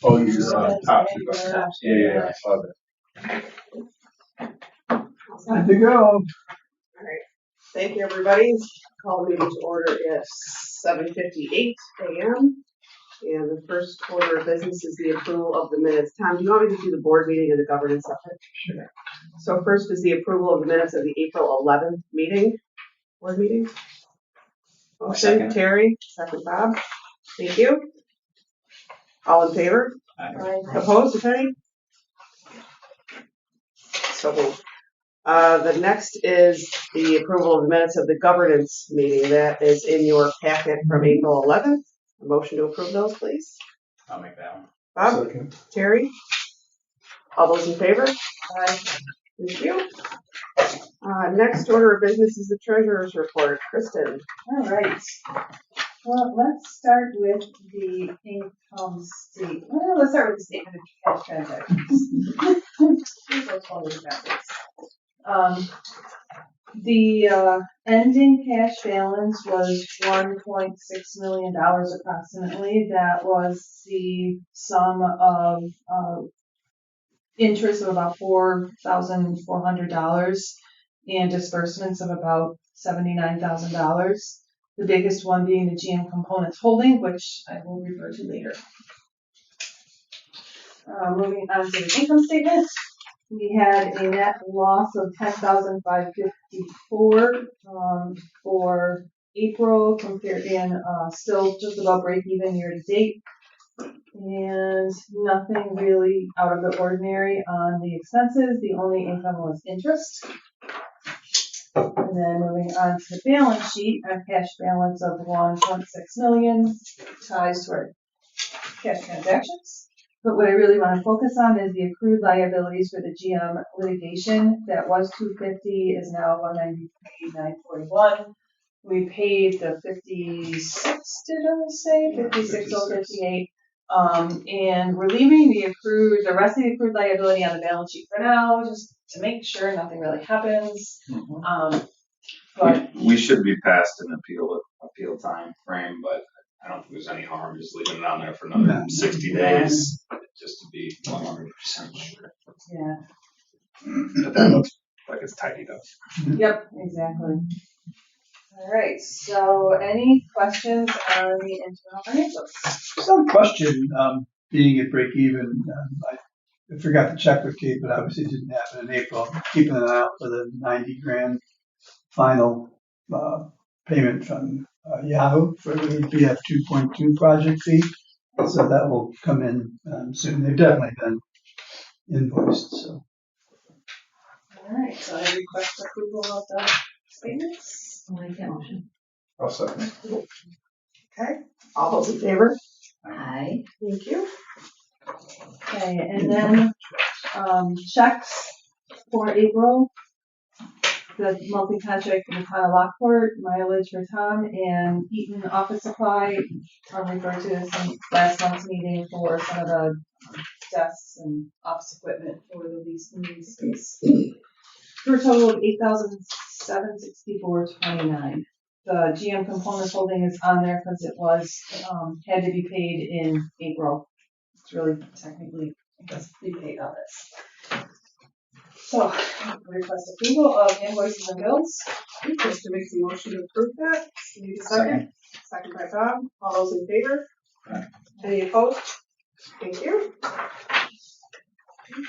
Oh, you top. Yeah, I saw that. Time to go. All right. Thank you, everybody. Call the meeting to order at 7:58 a.m. And the first order of business is the approval of the minutes. Tom, do you want me to do the board meeting and the governance separate? Sure. So first is the approval of the minutes of the April 11th meeting, board meeting. Motion, Second. Terry, second Bob. Thank you. All in favor? Aye. Opposed, if any? So moved. The next is the approval of the minutes of the governance meeting that is in your packet from April 11th. A motion to approve those, please. I'll make that one. Bob, Second. Terry? All those in favor? Aye. Thank you. Next order of business is the treasurer's report. Kristen. All right. Well, let's start with the income statement. Well, let's start with the statement of cash transactions. The ending cash balance was $1.6 million approximately. That was the sum of interest of about $4,400 and disbursements of about $79,000. The biggest one being the GM Components Holding, which I will refer to later. Moving on to the income statement, we had a net loss of $10,554 for April, compared and still just about break even year to date, and nothing really out of the ordinary on the expenses. The only income was interest. And then moving on to the balance sheet, a cash balance of $1.6 million ties to our cash transactions. But what I really want to focus on is the accrued liabilities for the GM litigation. That was $250, is now $193,941. We paid the 56, did I say? 56,058. And we're leaving the rest of the accrued liability on the balance sheet for now, just to make sure nothing really happens. But We should be past an appeal time frame, but I don't think there's any harm just leaving it on there for another 60 days, just to be 100% sure. yeah. But that looks like it's tidied up. Yep, exactly. All right, so any questions on the internal financials? Some question, being at break even, I forgot to check with Kate, but obviously it didn't happen in April. Keeping an eye out for the 90 grand final payment from Yahoo for the BF 2.2 project fee. So that will come in soon. They've definitely been invoiced. So. All right, so I request approval of the statements. I'll make that motion. I'll second. Okay. All those in favor? Aye. Thank you. Okay, and then checks for April. The monthly contract for the town of Lockport, mileage for Tom, and Eaton Office Supply. Tom referred to this in last month's meeting for some of the desks and office equipment for the lease space. For a total of $8,764.29. The GM Components Holding is on there because it was had to be paid in April. It's really technically, I guess, prepaid on this. So, request approval of invoices and bills. Kristen makes a motion to approve that. Need a second? Second by Bob. All those in favor? Aye. Any opposed? Thank you.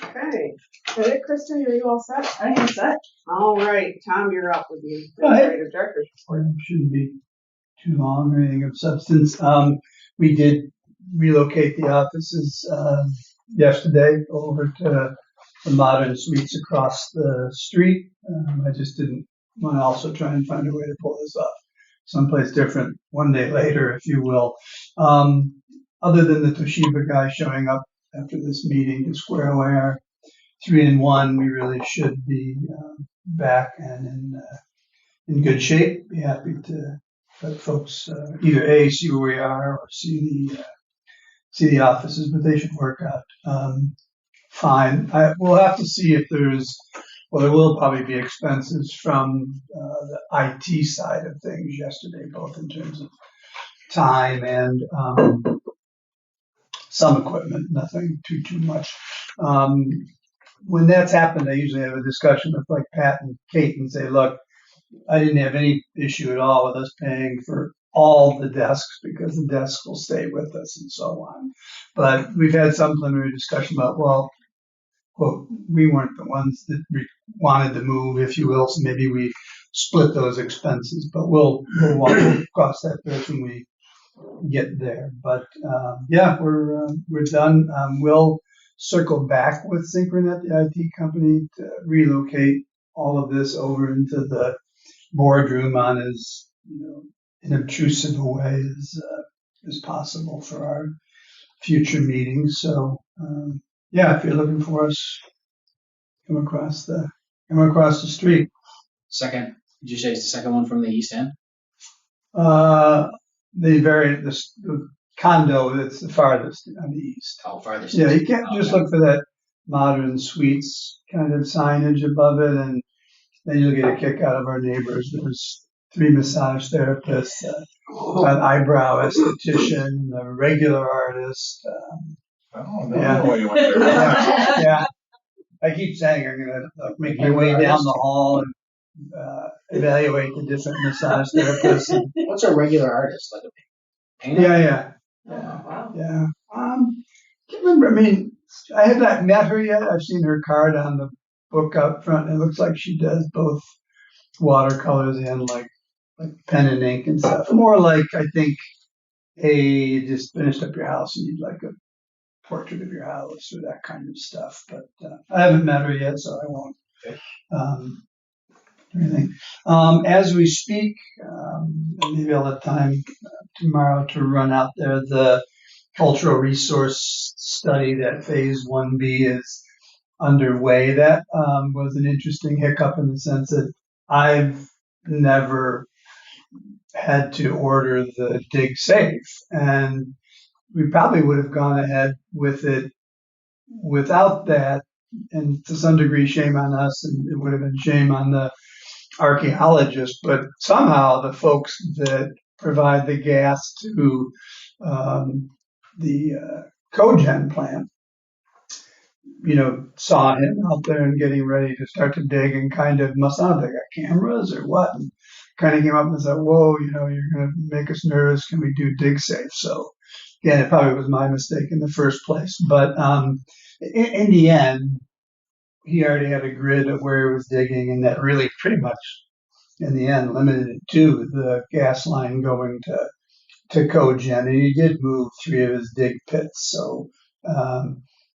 Okay. Is that it, Kristen? Are you all set? I am set. All right. Tom, you're up with the administrative director's report. Shouldn't be too long or anything of substance. We did relocate the offices yesterday over to the modern suites across the street. I just didn't want to also try and find a way to pull this off someplace different one day later, if you will. Other than the Toshiba guy showing up after this meeting to square away our 3-in-1, we really should be back and in good shape. Be happy to let folks either A, see where we are, or see the offices, but they should work out fine. We'll have to see if there will probably be expenses from the IT side of things yesterday, both in terms of time and some equipment, nothing too much. When that's happened, I usually have a discussion with like Pat and Kate and say, look, I didn't have any issue at all with us paying for all the desks because the desks will stay with us and so on. But we've had some preliminary discussion about, well, quote, we weren't the ones that wanted to move, if you will, so maybe we split those expenses, but we'll cross that bridge when we get there. But yeah, we're done. We'll circle back with Synchronet, the IT company, to relocate all of this over into the boardroom on as inobtrusive a way as possible for our future meetings. So yeah, if you're looking for us, come across the street. Second, did you say it's the second one from the east end? The condo that's the farthest on the east. Oh, farthest. Yeah, you can't Oh, just okay. look for that modern suites kind of signage above it, and then you'll get a kick out of our neighbors. There's 3 massage therapists, an eyebrow esthetician, a regular artist. Oh, no, Yeah. no, you went there. Yeah, I keep saying I'm gonna make my way down the hall and evaluate the different massage therapists. And, What's a regular artist? Like a painter? yeah. Oh, wow. Yeah. Can't remember. I mean, I have not met her yet. I've seen her card on the book out front. It looks like she does both watercolors and like pen and ink and stuff. More like, I think, hey, you just finished up your house and you'd like a portrait of your house or that kind of stuff. But I haven't met her yet, so I won't. Anything. As we speak, maybe I'll have time tomorrow to run out there. The cultural resource study, that phase 1B, is underway. That was an interesting hiccup in the sense that I've never had to order the dig safe, and we probably would have gone ahead with it without that, and to some degree shame on us, and it would have been shame on the archaeologists, but somehow the folks that provide the gas to the cogen plant, saw him out there and getting ready to start to dig, and kind of must not have they got cameras or what, and kind of came up and said, whoa, you're going to make us nervous. Can we do dig safe? So again, it probably was my mistake in the first place, but in the end, he already had a grid of where he was digging, and that really pretty much, in the end, limited it to the gas line going to cogen. And he did move 3 of his dig pits, so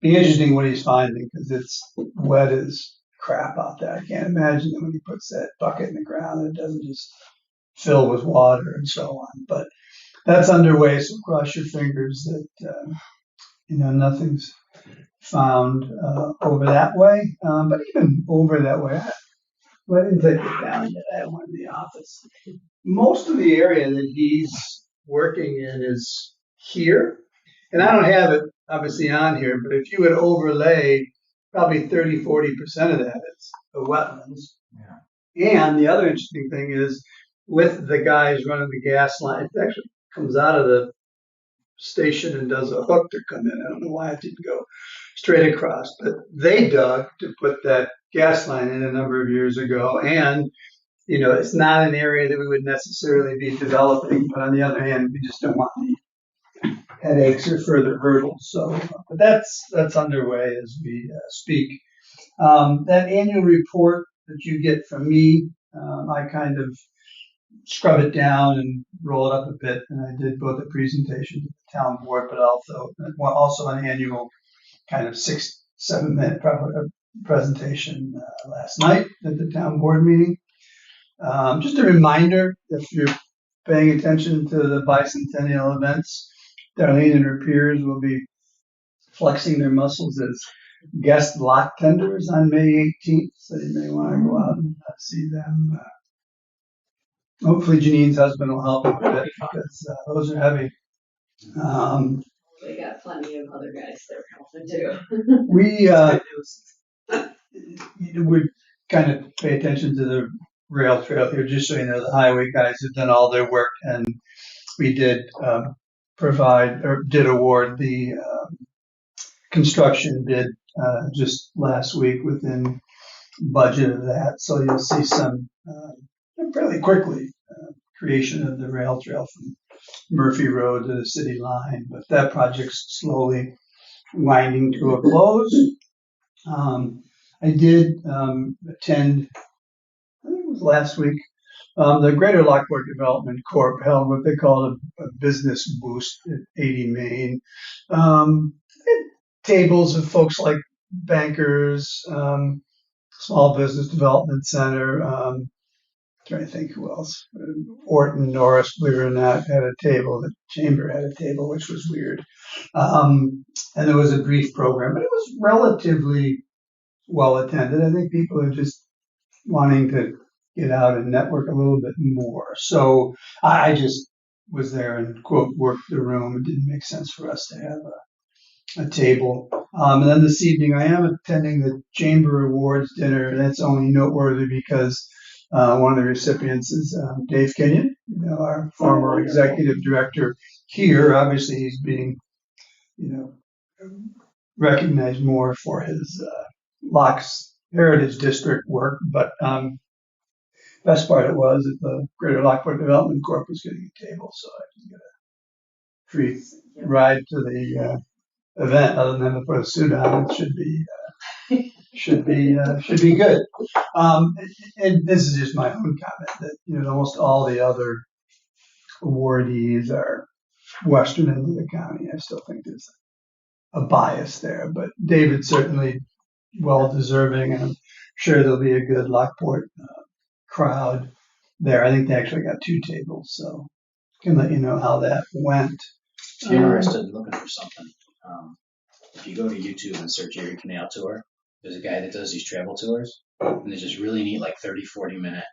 be interesting what he's finding, because it's wet as crap out there. I can't imagine that when he puts that bucket in the ground, it doesn't just fill with water and so on. But that's underway, so cross your fingers that nothing's found over that way. But even over that way, I didn't take it down yet. I have one in the office. Most of the area that he's working in is here. And I don't have it obviously on here, but if you would overlay probably 30-40% of that, it's the wetlands. Yeah. And the other interesting thing is, with the guys running the gas line, it actually comes out of the station and does a hook to come in. I don't know why it didn't go straight across, but they dug to put that gas line in a number of years ago. And, it's not an area that we would necessarily be developing, but on the other hand, we just don't want any headaches or further hurdles. So, but that's underway as we speak. That annual report that you get from me, I kind of scrub it down and roll it up a bit, and I did both a presentation to the town board, but also an annual kind of 6-7 minute presentation last night at the town board meeting. Just a reminder, if you're paying attention to the bicentennial events, Darlene and her peers will be flexing their muscles as guest lot tenders on May 18th, so you may want to go out and see them. Hopefully Janine's husband will help with it, because those are heavy. We got plenty of other guys that are helping too. We kind of pay attention to the rail trail here, just so you know, the highway guys have done all their work, and we did did award the construction bid just last week within budget of that. So you'll see some fairly quickly creation of the rail trail from Murphy Road to the city line. But that project's slowly winding to a close. I did attend, I think it was last week, the Greater Lockport Development Corp held what they call a business boost at 80 Main. Tables of folks like bankers, Small Business Development Center, trying to think who else. Orton Norris, believe it or not, had a table. The chamber had a table, which was weird. And there was a brief program, but it was relatively well attended. I think people are just wanting to get out and network a little bit more. So I just was there and, quote, worked the room. It didn't make sense for us to have a table. And then this evening I am attending the Chamber Awards dinner. And that's only noteworthy because one of the recipients is Dave Kenyon, our former executive director here. Obviously, he's being, recognized more for his Locks Heritage District work. But best part it was that the Greater Lockport Development Corp was getting a table, so I can get a free ride to the event. Other than to put a suit on, it should be good. And this is just my own comment that almost all the other awardees are western end of the county. I still think there's a bias there, but David's certainly well deserving, and I'm sure there'll be a good Lockport crowd there. I think they actually got 2 tables, so I can let you know how that went. If you're interested in looking for something, if you go to YouTube and search Erie Canal Tour, there's a guy that does these travel tours, and they're just really neat, like 30, 40 minute,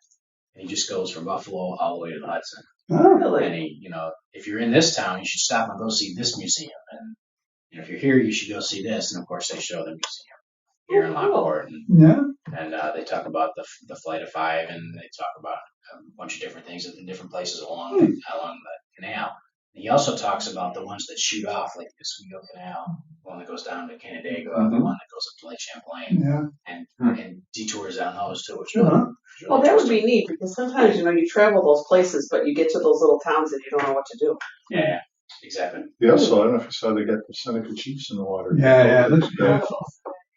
and he just goes from Buffalo all the way to the Hudson. Oh, And he, if you're in this town, you should stop and go see this museum, and if you're here, you should go see this. And of course, they show the museum here in Lockport, and they talk about the Flight of Five, and they talk about a bunch of different things at the different places along the canal. And he also talks about the ones that shoot off, like the Oswego Canal, the one that goes down to Canandaigua, the one that goes up to Lake Champlain, and detours down those too, which really, Well, that would be neat because sometimes you travel those places, but you get to those little towns and you don't know what to do. Yeah, exactly. Yeah, so I don't know if you saw they got the Seneca Chiefs in the water. Yeah, it looks beautiful.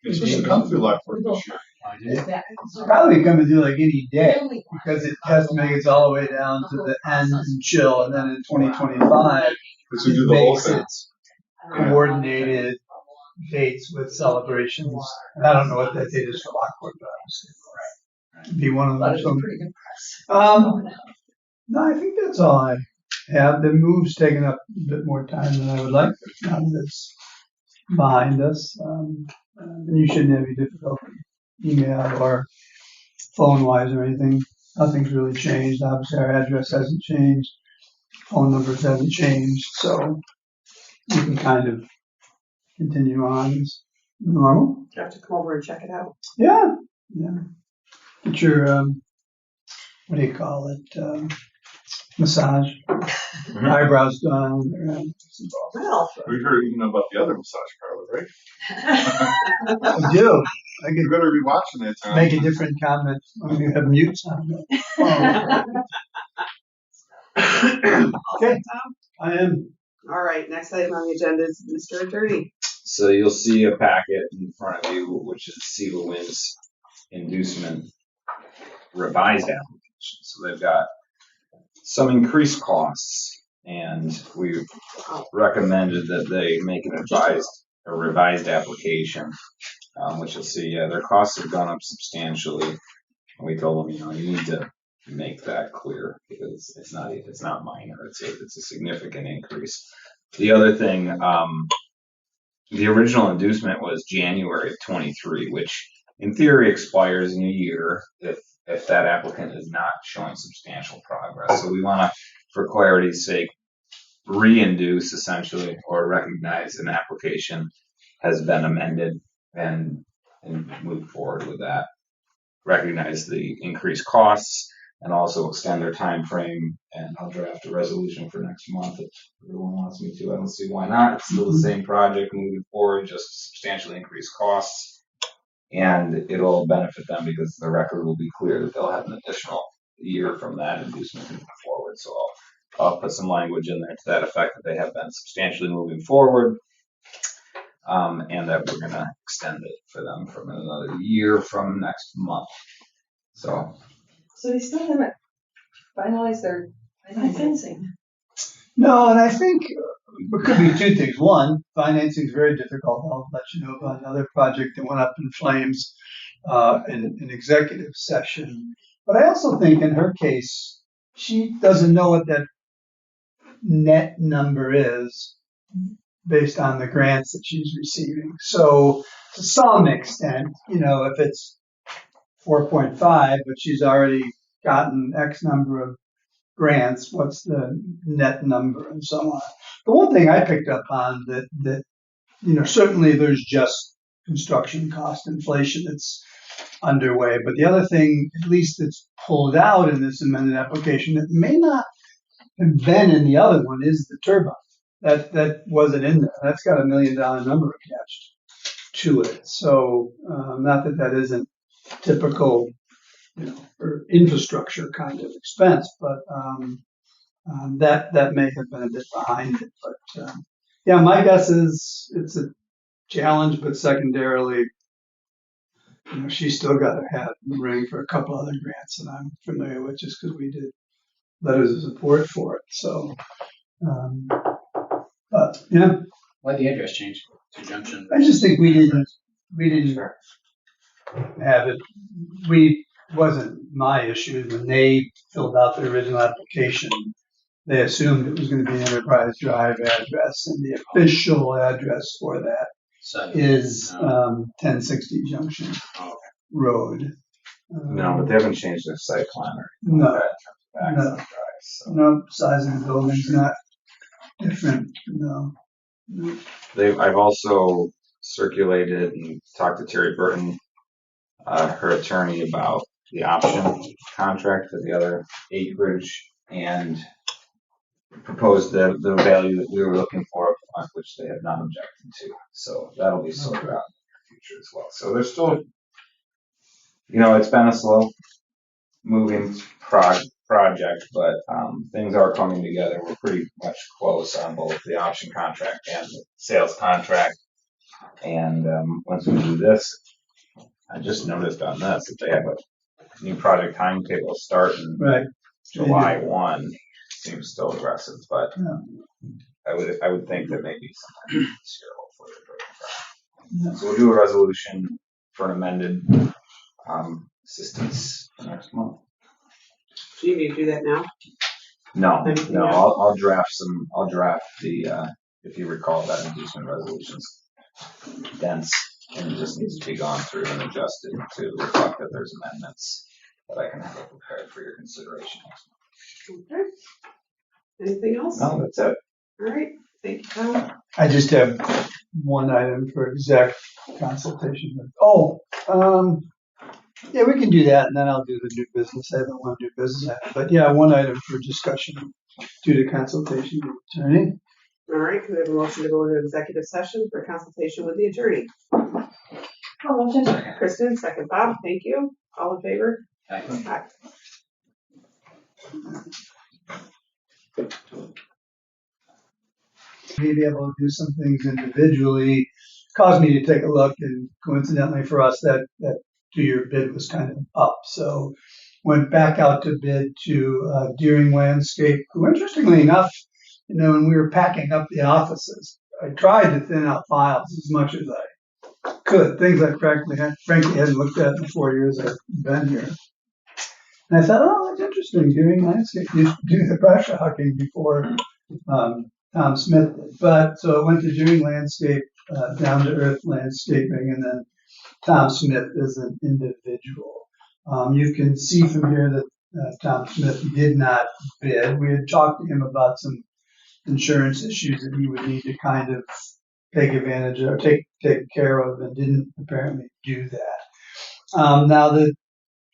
It's supposed to come through Lockport this year. It's probably coming through like any day because it has to make it all the way down to the end and chill, and then in 2025 Because we do the whole makes thing. it coordinated dates with celebrations. And I don't know what that date is for Lockport, but obviously it'd be one of those. Pretty good press. No, I think that's all I have. The move's taken up a bit more time than I would like, but now that it's behind us, and you shouldn't have any difficulty email or phone wise or anything. Nothing's really changed. Obviously, our address hasn't changed. Phone numbers haven't changed, so you can kind of continue on as normal. You have to come over and check it out. Yeah. Get your what do you call it? Massage, eyebrows done. Well, We heard even about the other massage parlor, right? I do. I You could better be watching that, Tom. make a different comment when you have mutes on. Okay, I am. all right, next item on the agenda is Mr. Attorney. So you'll see a packet in front of you, which is Cedar Wind's inducement revised application. So they've got some increased costs, and we recommended that they make a revised application, which you'll see, their costs have gone up substantially. And we told them, you need to make that clear because it's not minor. It's a significant increase. The other thing, the original inducement was January of 23, which in theory expires in a year if that applicant is not showing substantial progress. So we want to, for clarity's sake, re-induce essentially, or recognize an application has been amended and move forward with that. Recognize the increased costs and also extend their time frame. And I'll draft a resolution for next month if everyone wants me to. I don't see why not. It's still the same project moving forward, just substantially increased costs. And it'll benefit them because the record will be clear that they'll have an additional year from that inducement moving forward. So I'll put some language in there to that effect that they have been substantially moving forward, and that we're going to extend it for them from another year from next month. So they still haven't finalized their financing. No, and I think it could be two things. One, financing is very difficult. I'll let you know about another project that went up in flames in an executive session. But I also think in her case, she doesn't know what that net number is based on the grants that she's receiving. So to some extent, if it's 4.5, but she's already gotten X number of grants, what's the net number and so on. The one thing I picked up on that certainly there's just construction cost inflation that's underway, but the other thing, at least that's pulled out in this amended application that may not have been in the other one, is the turbine. That wasn't in there. That's got $1 million number attached to it. So not that isn't typical, or infrastructure kind of expense, but that may have been a bit behind it. But yeah, my guess is it's a challenge, but secondarily, she's still got her hat in the ring for a couple other grants that I'm familiar with, just because we did letters of support for it. So, but yeah, Why'd the address change to Junction? I just think we didn't have it. Wasn't my issue when they filled out the original application. They assumed it was going to be Enterprise Drive address, and the official address for that is 1060 Junction Road. no, but they haven't changed their site plan or No, no. no, size of the building's not different. No. I've also circulated and talked to Terry Burton, her attorney, about the option contract for the other acreage, and proposed the value that we were looking for, which they have not objected to. So that'll be sorted out in the future as well. So there's still, it's been a slow moving project, but things are coming together. We're pretty much close on both the option contract and the sales contract. And once we do this, I just noticed on this that they have a new project timetable starting July 1. Seems still aggressive, but I would think that maybe sometime this year, hopefully. So we'll do a resolution for an amended assistance next month. Do you need to do that now? No, I'll draft the, if you recall, that inducement resolution's dense and it just needs to be gone through and adjusted to reflect that there's amendments that I can have prepared for your consideration next month. Okay. Anything else? No, that's it. All right. Thank you, Tom. I just have one item for exec consultation. Yeah, we can do that, and then I'll do the new business. I don't want to do business item, but yeah, one item for discussion due to consultation with the attorney. All right. Can we have a motion to go into executive session for consultation with the attorney? Kristen, second. Bob, thank you. All in favor? Aye. Maybe able to do some things individually caused me to take a look, and coincidentally for us, that 2-year bid was kind of up. So went back out to bid to Deering Landscape, who, interestingly enough, when we were packing up the offices, I tried to thin out files as much as I could, things I frankly hadn't looked at in the 4 years I've been here. And I thought, that's interesting. Deering Landscape used to do the brush hocking before Tom Smith did. But so it went to Deering Landscape, Down to Earth Landscaping, and then Tom Smith is an individual. You can see from here that Tom Smith did not bid. We had talked to him about some insurance issues that he would need to kind of take advantage of or take care of, and didn't apparently do that. Now the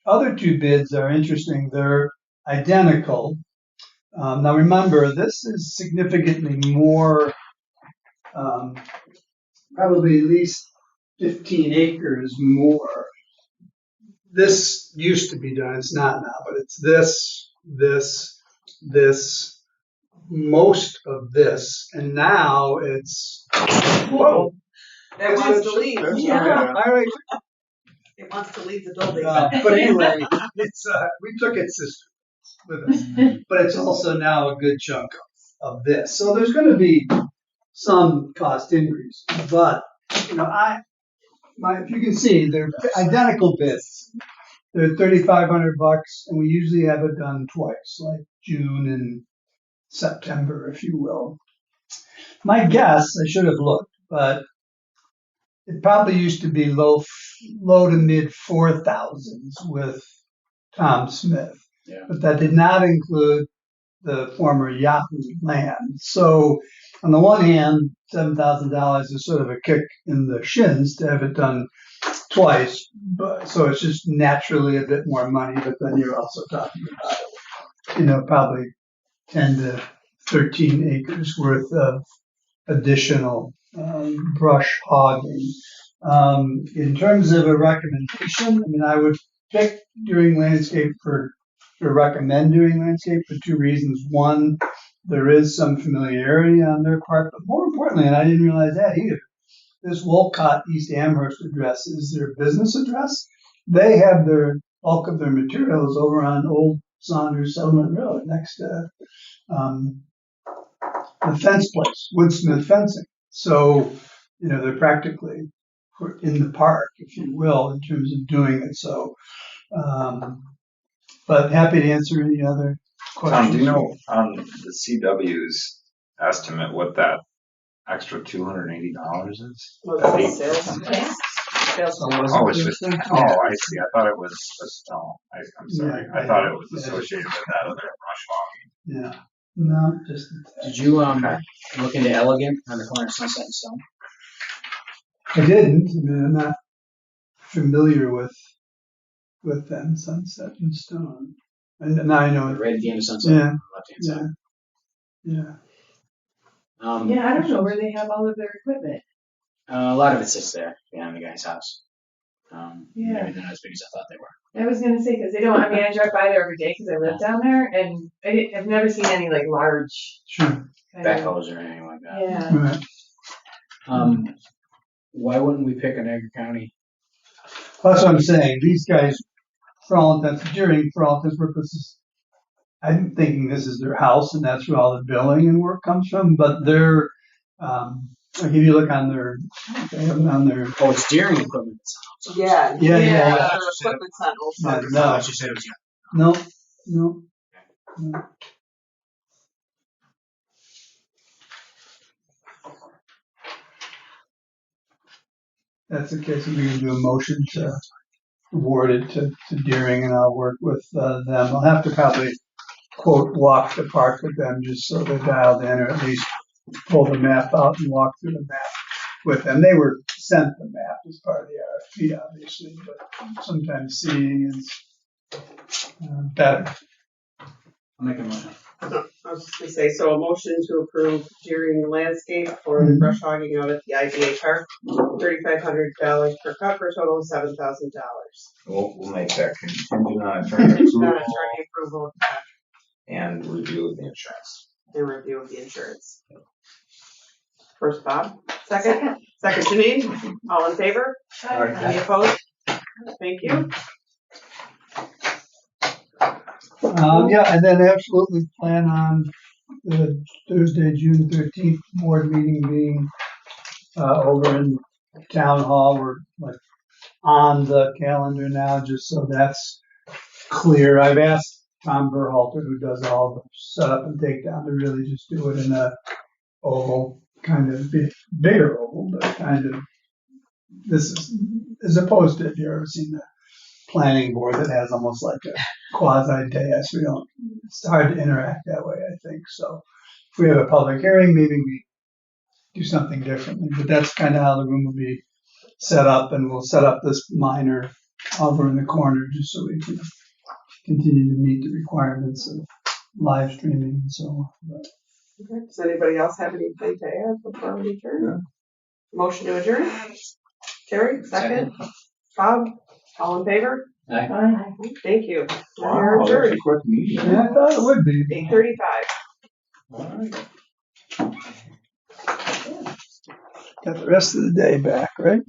other two bids are interesting. They're identical. Now remember, this is significantly more, probably at least 15 acres more. This used to be done, it's not now, but it's this, most of this, and now it's, whoa. It wants to leave. Yeah, all right. It wants to leave the building. But anyway, it's we took its sister with us, but it's also now a good chunk of this. So there's going to be some cost increase, but you know, if you can see, they're identical bids. They're $3,500, and we usually have it done twice, like June and September, if you will. My guess, I should have looked, but it probably used to be low to mid 4,000s with Tom Smith. Yeah. But that did not include the former Yahoo land. So on the one hand, $7,000 is sort of a kick in the shins to have it done twice. But so it's just naturally a bit more money, but then you're also talking about, probably 10 to 13 acres worth of additional brush hogging. In terms of a recommendation, I would pick Deering Landscape recommend Deering Landscape for two reasons. One, there is some familiarity on their part, but more importantly, and I didn't realize that either, this Wolcott East Amherst address is their business address. They have their bulk of their materials over on Old Saunders Settlement Road next to the fence place, Woodsmith Fencing. So, they're practically in the park, if you will, in terms of doing it. So, but happy to answer any other questions. Tom, do you know on the CW's estimate what that extra $280 is? Well, That it's eight- sales. Oh, it's just, I see. I thought it was, I'm sorry. Yeah, I thought it was yeah. associated with that other brush hogging. Yeah. No, just. Did you look into Elegant on the corner of Sunset and Stone? I didn't. I'm not familiar with them, Sunset and Stone. And now I know it. Right at the end of Sunset, Yeah. left-hand side. Yeah. Yeah, I don't know where they have all of their equipment. A lot of it sits there behind the guy's house. Yeah. Maybe they're not as big as I thought they were. I was gonna say because they don't. I drive by there every day because I live down there, and I've never seen any like large Sure. kind of- Backhoes or anything like that. Yeah. Right. Why wouldn't we pick an Edgar County? That's what I'm saying. These guys, for all intents and purposes, I'm thinking this is their house and that's where all the billing and work comes from. But they're, like if you look on their, they have it on their. Oh, it's Deering equipment that's on. Yeah. Yeah. Their equipment's on Old Yeah, Saunders. I no. thought you said it was young. No. That's the case. We can do a motion to award it to Deering, and I'll work with them. I'll have to probably quote walk the park with them just so they're dialed in, or at least pull the map out and walk through the map with them. They were sent the map as part of the RFP, obviously, but sometimes seeing is better. I'll make a motion. I was just gonna say, so a motion to approve Deering Landscape for the brush hogging out at the IGA Park, $3,500 per cut for a total of $7,000. We'll make that contingent on attorney It's not approval attorney approval of the contract and review of the insurance. and review of the insurance. First Bob, second Janine, all in favor? Any opposed? Thank you. Yeah, and then absolutely plan on the Thursday, June 13th board meeting being over in town hall. We're like on the calendar now, just so that's clear. I've asked Tom Berhalter, who does all the setup and takedown, to really just do it in a oval, kind of bigger oval, but kind of, this is, as opposed to, if you've ever seen the planning board that has almost like a quasi dais, it's hard to interact that way, I think. So if we have a public hearing, maybe we do something differently, but that's kind of how the room will be set up, and we'll set up this minor over in the corner just so we can continue to meet the requirements of live streaming and so on. But Okay. Does anybody else have anything to add before we adjourn? Motion to adjourn? Terry, second? Bob, all in favor? Aye. Thank you. Wow, We're that's a adjourned. quick meeting. yeah, I thought it would be. 8:35. All right. Got the rest of the day back, right?